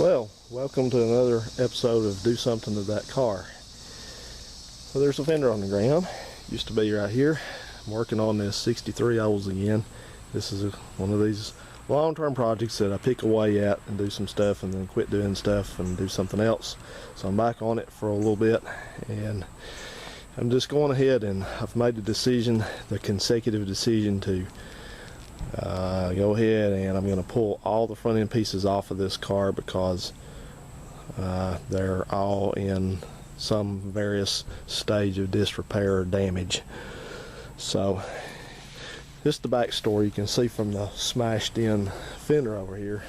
Well, welcome to another episode of Do Something to That Car. So there's a fender on the ground. Used to be right here. I'm working on this 63 Olds again. This is one of these long-term projects that I pick away at and do some stuff and then quit doing stuff and do something else. So I'm back on it for a little bit, and I'm just going ahead and I've made the decision, the consecutive decision to go ahead and I'm going to pull all the front end pieces off of this car because they're all in some various stage of disrepair or damage. So just the back story, you can see from the smashed in fender over here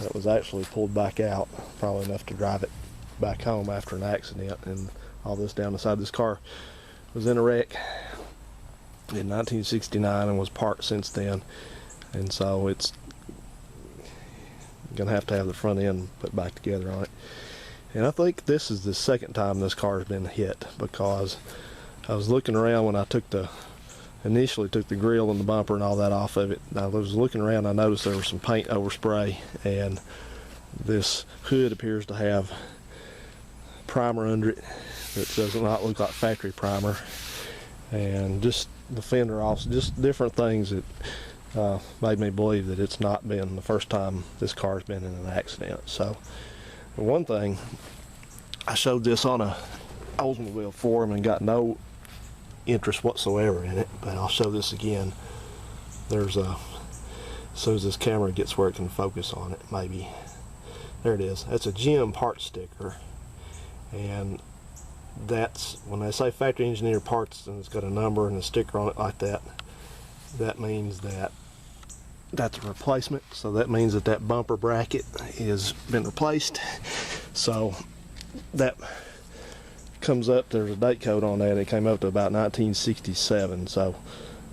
that was actually pulled back out, probably enough to drive it back home after an accident. And all this down the side of this car was in a wreck in 1969 and was parked since then, and so it's gonna have to have the front end put back together on it. And I think this is the second time this car has been hit, because I was looking around when I initially took the grill and the bumper and all that off of it. I was looking around, I noticed there was some paint overspray, and this hood appears to have primer under it that does not look like factory primer, and just the fender also, just different things that made me believe that it's not been the first time this car's been in an accident. So one thing, I showed this on a Oldsmobile forum and got no interest whatsoever in it, but I'll show this again. There's as soon as this camera gets where it can focus on it, maybe. There it is. That's a GM part sticker, and that's when they say factory engineered parts and it's got a number and a sticker on it like that, that means that that's a replacement. So that means that that bumper bracket has been replaced. So that comes up, there's a date code on that. It came up to about 1967. So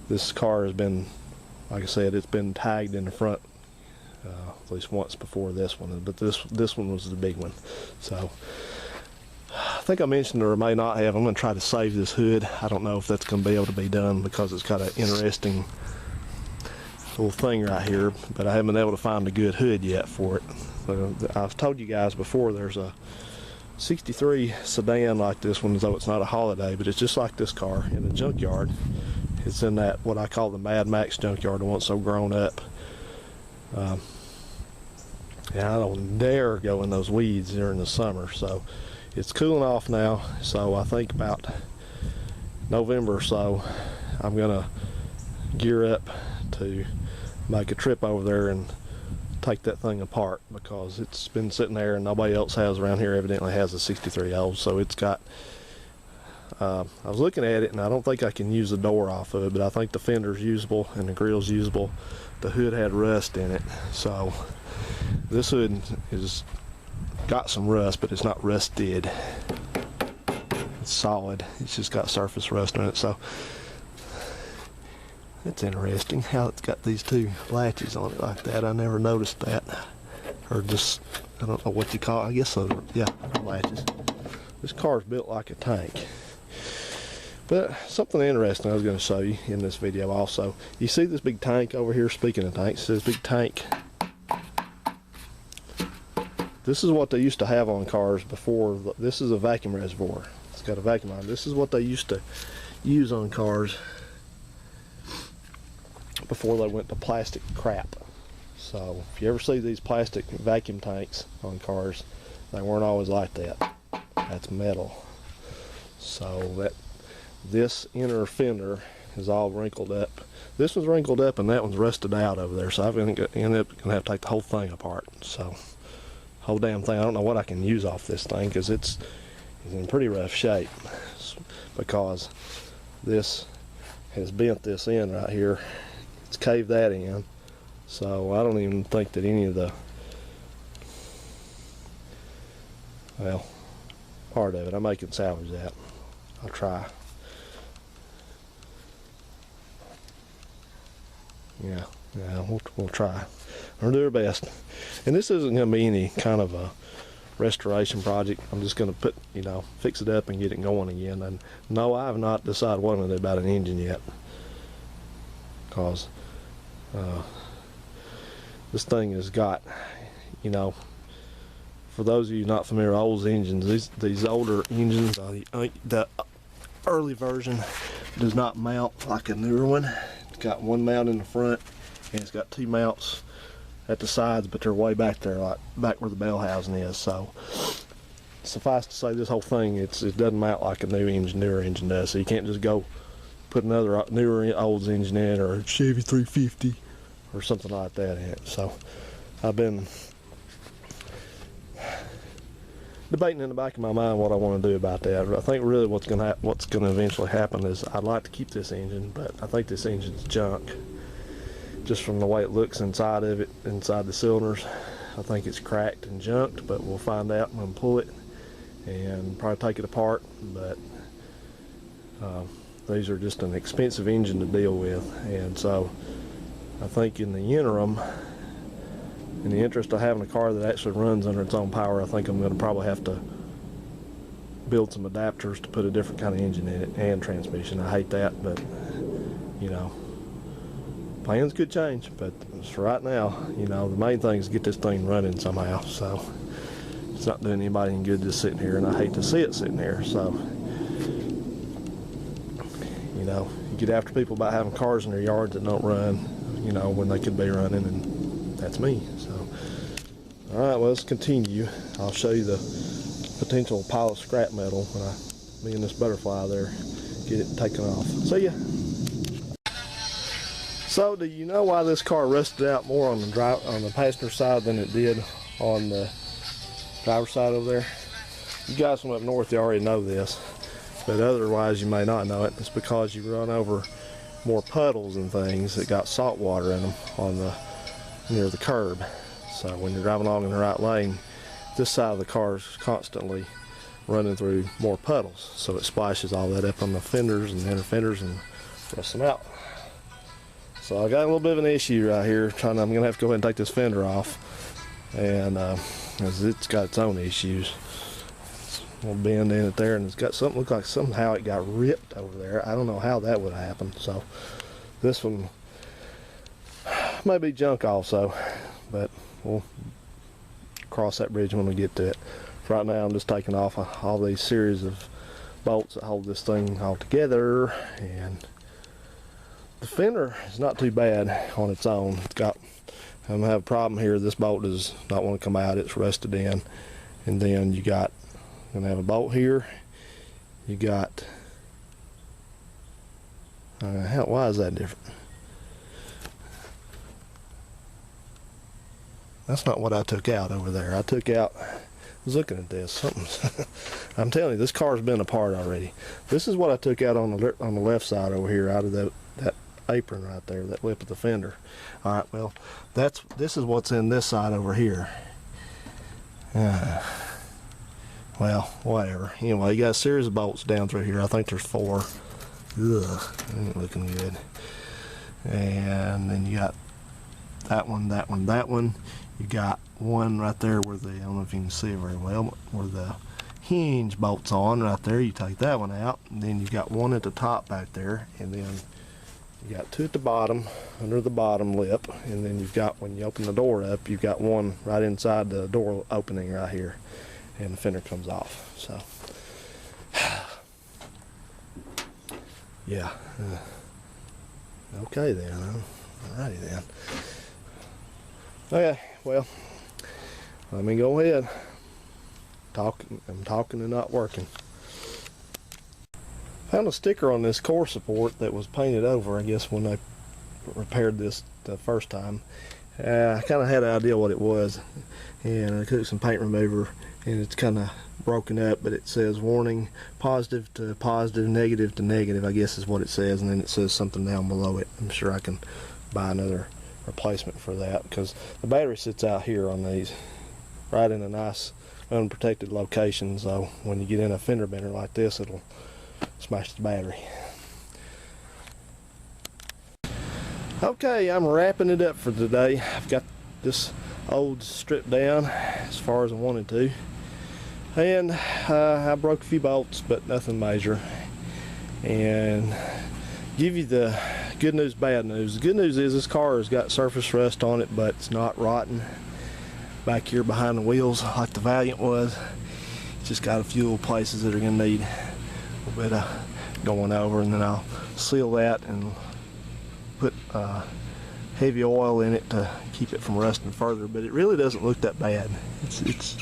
this car has been, like I said, it's been tagged in the front at least once before this one, but this one was the big one. So I think I mentioned, or may not have, I'm going to try to save this hood. I don't know if that's going to be able to be done because it's got an interesting little thing right here, but I haven't been able to find a good hood yet for it. I've told you guys before, there's a 63 sedan like this one, though it's not a holiday, but it's just like this car in a junkyard. It's in that, what I call the Mad Max junkyard, the one so grown up. And I don't dare go in those weeds during the summer, so it's cooling off now. So I think about November or so, I'm gonna gear up to make a trip over there and take that thing apart, because it's been sitting there and nobody else has around here evidently has a 63 Olds. So it's got, I was looking at it and I don't think I can use the door off of it, but I think the fender's usable and the grill's usable. The hood had rust in it, so this hood is got some rust, but it's not rusted. It's solid. It's just got surface rust on it. So it's interesting how it's got these two latches on it like that. I never noticed that, or just, I don't know what you call it. I guess so. Yeah, latches. This car's built like a tank. But something interesting I was going to show you in this video also. You see this big tank over here? Speaking of tanks, this big tank. This is what they used to have on cars before. This is a vacuum reservoir. It's got a vacuum on it. This is what they used to use on cars before they went to plastic crap. So if you ever see these plastic vacuum tanks on cars, they weren't always like that. That's metal. So this inner fender is all wrinkled up. This one's wrinkled up and that one's rusted out over there. So I'm going to end up going to have to take the whole thing apart. So whole damn thing, I don't know what I can use off this thing, because it's in pretty rough shape, because this has bent this in right here. It's caved that in, so I don't even think that any of the, well, part of it, I may can salvage that. I'll try. Yeah, we'll try. We'll do our best. And this isn't going to be any kind of a restoration project. I'm just going to put, fix it up and get it going again. And no, I have not decided what I'm going to do about an engine yet, because this thing has got, For those of you not familiar with Olds engines, these older engines, the early version does not mount like a newer one. It's got one mount in the front, and it's got two mounts at the sides, but they're way back there, like back where the bell housing is. So suffice to say, this whole thing, it doesn't mount like a newer engine does. So you can't just go put another newer Olds engine in, or a Chevy 350 or something like that in it. So I've been debating in the back of my mind what I want to do about that. I think really what's going to eventually happen is I'd like to keep this engine, but I think this engine's junk. Just from the way it looks inside of it, inside the cylinders, I think it's cracked and junked, but we'll find out when we pull it and probably take it apart. But these are just an expensive engine to deal with, and so I think in the interim, in the interest of having a car that actually runs under its own power, I think I'm going to probably have to build some adapters to put a different kind of engine in it and transmission. I hate that, but you know, plans could change. But for right now, you know, the main thing is get this thing running somehow. So it's not doing anybody any good just sitting here, and I hate to see it sitting here. So, you know, you get after people about having cars in their yards that don't run, you know, when they could be running, and that's me. So, all right, well, let's continue. I'll show you the potential pile of scrap metal when me and this butterfly there get it taken off. See ya. So, do you know why this car rusted out more on the passenger side than it did on the driver's side over there? You guys from up north, you already know this, but otherwise you may not know it. It's because you run over more puddles and things that got salt water in them near the curb. So when you're driving along in the right lane, this side of the car is constantly running through more puddles, so it splashes all that up on the fenders and the inner fenders and rusts them out. So I got a little bit of an issue right here. I'm gonna have to go ahead and take this fender off, and as it's got its own issues. It's a little bend in it there, and it's got something, look like somehow it got ripped over there. I don't know how that would happen. So this one may be junk also, but we'll cross that bridge when we get to it. For right now, I'm just taking off all these series of bolts that hold this thing all together, and the fender is not too bad on its own. I'm gonna have a problem here. This bolt does not want to come out. It's rusted in, and then gonna have a bolt here. You got why is that different? That's not what I took out over there. I was looking at this. Something's I'm telling you, this car's been apart already. This is what I took out on the left side over here, out of that apron right there, that lip of the fender. All right, well, this is what's in this side over here. Well, whatever. Anyway, you got a series of bolts down through here. I think there's 4. Ugh, ain't looking good. And then you got that one, that one, that one. You got one right there where I don't know if you can see it very well, but where the hinge bolts on right there. You take that one out, and then you got one at the top back there, and then you got 2 at the bottom, under the bottom lip, and then you've got, when you open the door up, you've got one right inside the door opening right here, and the fender comes off. So, yeah. Okay then. Alrighty then. Okay, well, let me go ahead. I'm talking and not working. Found a sticker on this core support that was painted over, I guess, when they repaired this the first time. I kind of had an idea what it was, and I took some paint remover, and it's kind of broken up, but it says warning, positive to positive, negative to negative, I guess is what it says, and then it says something down below it. I'm sure I can buy another replacement for that, because the battery sits out here on these, right in a nice unprotected location, so when you get in a fender bender like this, it'll smash the battery. Okay, I'm wrapping it up for today. I've got this Olds stripped down as far as I wanted to, and I broke a few bolts, but nothing major. And give you the good news, bad news. The good news is this car has got surface rust on it, but it's not rotten. back here behind the wheels like the Valiant was. Just got a few little places that are going to need a little bit of going over, and then I'll seal that and put heavy oil in it to keep it from rusting further. But it really doesn't look that bad. It's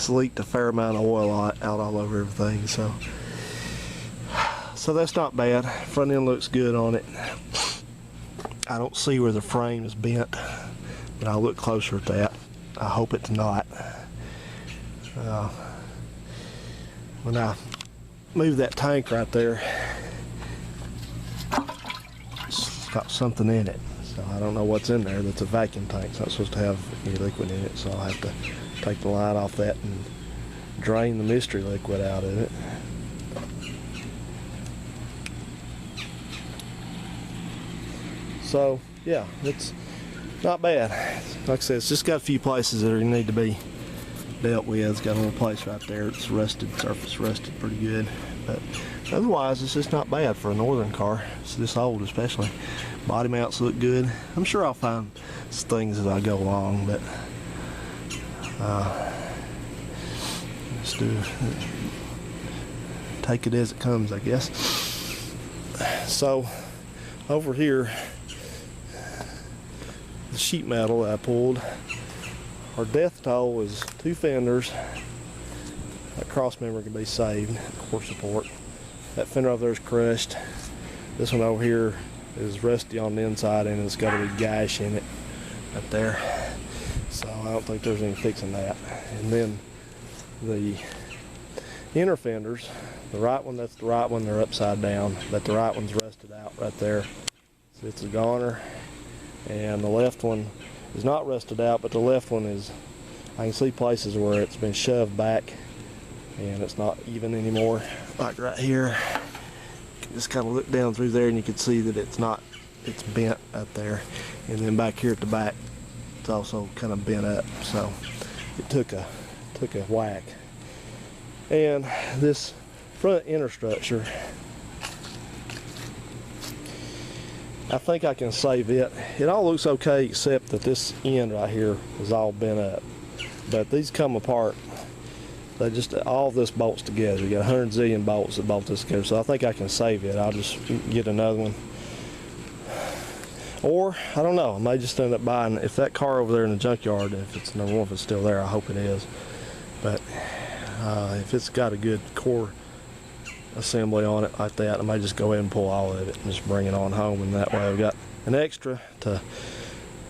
leaked a fair amount of oil out all over everything, so that's not bad. Front end looks good on it. I don't see where the frame is bent, but I'll look closer at that. I hope it's not. When I move that tank right there, it's got something in it, so I don't know what's in there. That's a vacuum tank. It's not supposed to have any liquid in it, so I'll have to take the line off that and drain the mystery liquid out of it. So yeah, it's not bad. Like I said, it's just got a few places that need to be dealt with. It's got a little place right there. It's rusted, surface rusted pretty good, but otherwise it's just not bad for a northern car. It's this old especially. Body mounts look good. I'm sure I'll find things as I go along, but just take it as it comes, I guess. So over here, the sheet metal that I pulled, our death toll is 2 fenders. That cross member can be saved, core support. That fender over there is crushed. This one over here is rusty on the inside and it's got a big gash in it right there. So I don't think there's any fixing that. And then the inner fenders, the right one, that's the right one, they're upside down, but the right one's rusted out right there. So it's a goner. And the left one is not rusted out, but the left one is, I can see places where it's been shoved back and it's not even anymore. Like right here, you can just kind of look down through there and you can see that it's bent up there. And then back here at the back, it's also kind of bent up, so it took a whack. And this front inner structure, I think I can save it. It all looks okay except that this end right here is all bent up. But these come apart. They just, all this bolts together. You got 100 zillion bolts that bolt this together. So I think I can save it. I'll just get another one. Or, I don't know, I may just end up buying, if that car over there in the junkyard, if it's number one, if it's still there, I hope it is. But if it's got a good core assembly on it like that, I might just go ahead and pull all of it and just bring it on home, and that way I've got an extra to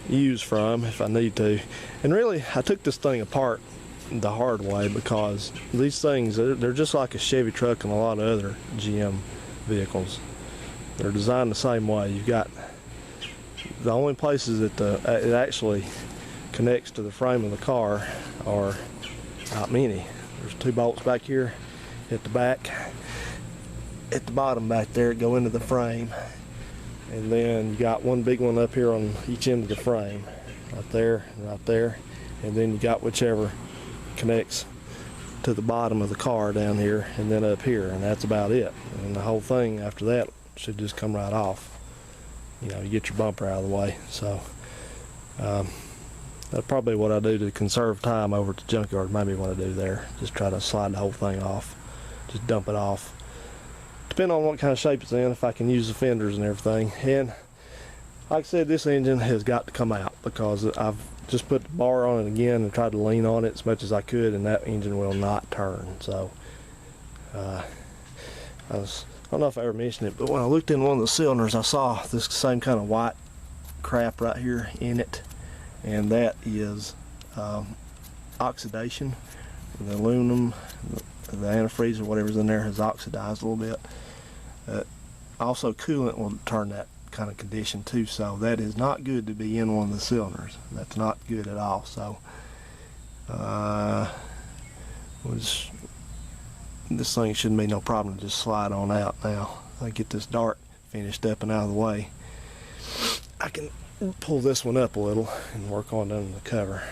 use from if I need to. And really, I took this thing apart the hard way because these things, they're just like a Chevy truck and a lot of other GM vehicles. They're designed the same way. You've got the only places that it actually connects to the frame of the car are not many. There's 2 bolts back here at the back. At the bottom back there, go into the frame, and then you got one big one up here on each end of the frame, right there and right there, and then you got whichever connects to the bottom of the car down here and then up here, and that's about it. And the whole thing after that should just come right off. You know, you get your bumper out of the way. So that's probably what I do to conserve time over at the junkyard. Maybe what I do there, just try to slide the whole thing off, just dump it off. Depending on what kind of shape it's in, if I can use the fenders and everything. And like I said, this engine has got to come out because I've just put the bar on it again and tried to lean on it as much as I could, and that engine will not turn. So I don't know if I ever mentioned it, but when I looked in one of the cylinders, I saw this same kind of white crap right here in it, and that is oxidation. The aluminum, the antifreeze or whatever's in there has oxidized a little bit. Also, coolant will turn that kind of condition too, so that is not good to be in one of the cylinders. That's not good at all. So this thing shouldn't be no problem to just slide on out now. I get this dart finished up and out of the way, I can pull this one up a little and work on under the cover.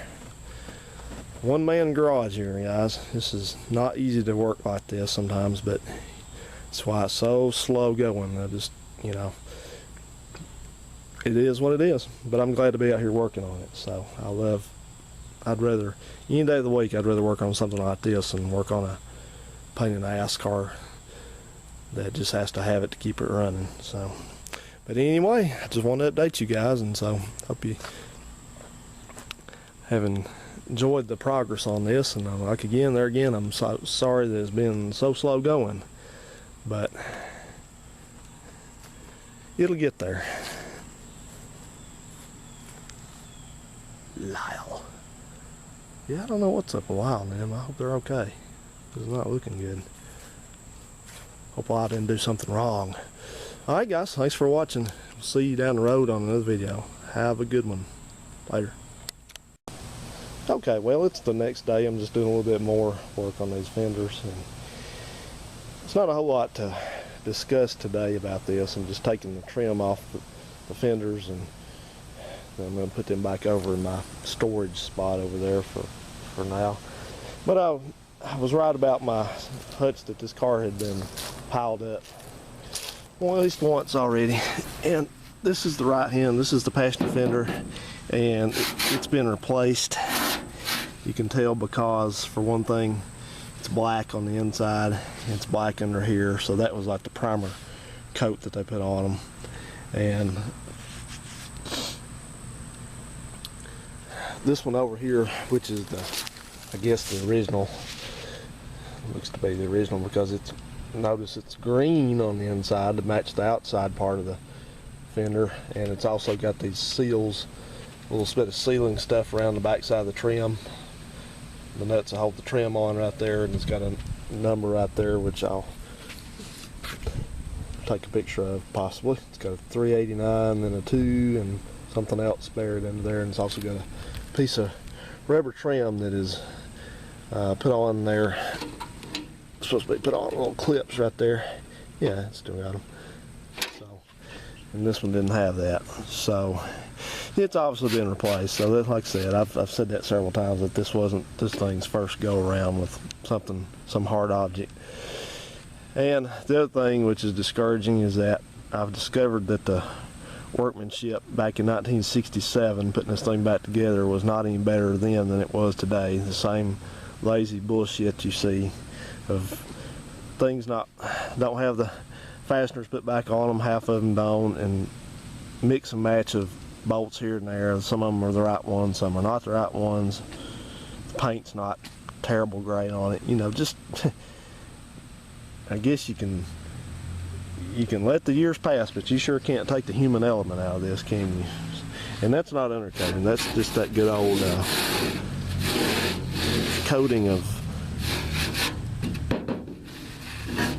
One-man garage here, guys. This is not easy to work like this sometimes, but that's why it's so slow going. I just, you know, it is what it is. But I'm glad to be out here working on it. So I'd rather, any day of the week, I'd rather work on something like this and work on a pain in the ass car that just has to have it to keep it running. So, but anyway, I just wanted to update you guys, and so hope you having enjoyed the progress on this. And like again, I'm so sorry that it's been so slow going, but it'll get there. Lyle. Yeah, I don't know what's up with Lyle, man. I hope they're okay. It's not looking good. Hope I didn't do something wrong. Alright guys, thanks for watching. See you down the road on another video. Have a good one. Later. Okay, well, it's the next day. I'm just doing a little bit more work on these fenders. And it's not a whole lot to discuss today about this. I'm just taking the trim off the fenders, and I'm going to put them back over in my storage spot over there for now. But I was right about my hunch that this car had been piled up, well, at least once already. And this is the right hand, this is the passenger fender, and it's been replaced. You can tell because, for one thing, it's black on the inside and it's black under here, so that was like the primer coat that they put on them. And this one over here, which is I guess the original, looks to be the original because notice it's green on the inside to match the outside part of the fender, and it's also got these seals, a little bit of sealing stuff around the back side of the trim, the nuts that hold the trim on right there, and it's got a number right there which I'll take a picture of possibly. It's got a 389 and a 2 and something else buried under there, and it's also got a piece of rubber trim that is put on there. It's supposed to be put on little clips right there. Yeah, it's still got them. So, and this one didn't have that, so it's obviously been replaced. So that, like I said, I've said that several times, that this wasn't this thing's first go around with some hard object. And the other thing which is discouraging is that I've discovered that the workmanship back in 1967, putting this thing back together, was not any better then than it was today. The same lazy bullshit you see of things don't have the fasteners put back on them, half of them don't, and mix and match of bolts here and there. Some of them are the right ones, some are not the right ones. The paint's not terrible gray on it, you know. Just I guess you can let the years pass, but you sure can't take the human element out of this, can you? And that's not undercoating, that's just that good old coating of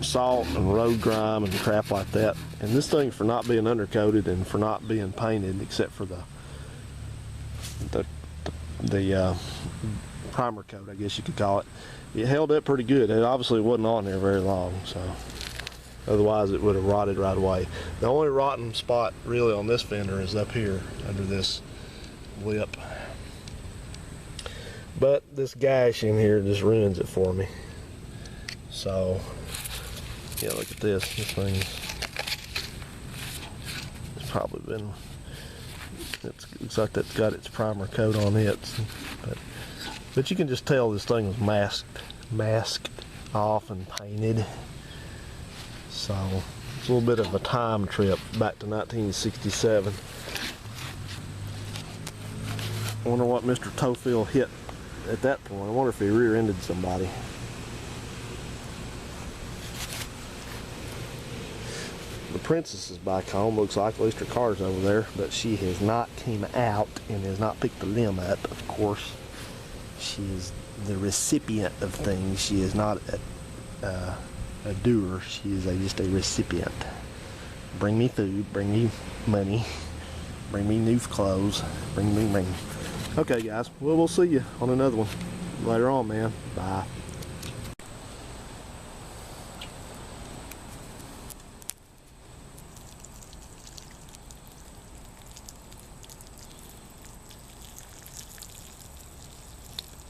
salt and road grime and crap like that. And this thing, for not being undercoated and for not being painted, except for the primer coat, I guess you could call it, it held up pretty good. It obviously wasn't on there very long, so otherwise it would have rotted right away. The only rotten spot really on this fender is up here under this lip, but this gash in here just ruins it for me. So yeah, look at this. This thing's probably been, it looks like that's got its primer coat on it, but you can just tell this thing was masked off and painted. So it's a little bit of a time trip back to 1967. I wonder what Mr. Tofil hit at that point. I wonder if he rear-ended somebody. The princess is back home, looks like. At least her car's over there, but she has not came out and has not picked the limb up, of course. She is the recipient of things. She is not a doer. She is just a recipient. Bring me food, bring me money, bring me new clothes, bring me. Okay guys, well, we'll see you on another one later on, man. Bye.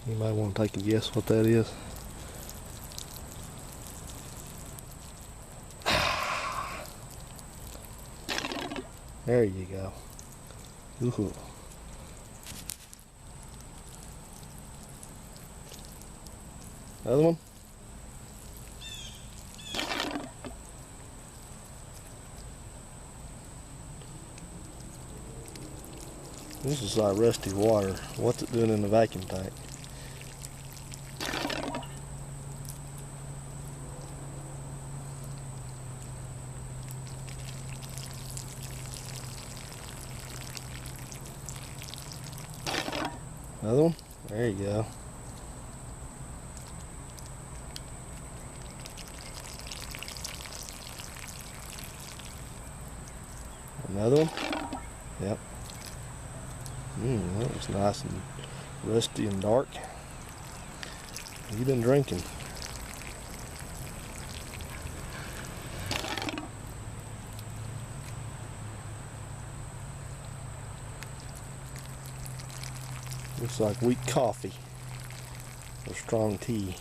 Anybody want to take a guess what that is? There you go. Ooh. Another one? This is like rusty water. What's it doing in the vacuum tank? Another one? There you go. Another one? Yep. That was nice and rusty and dark. You've been drinking. Looks like weak coffee or strong tea.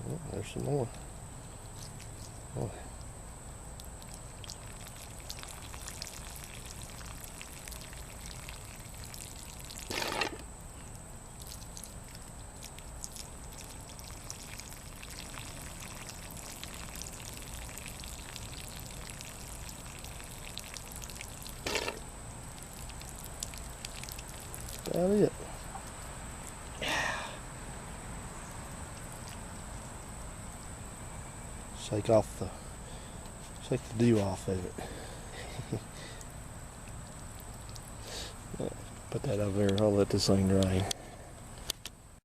Oh, there's some more. Oh. About it. Shake the dew off of it. Put that over there. I'll let this thing dry.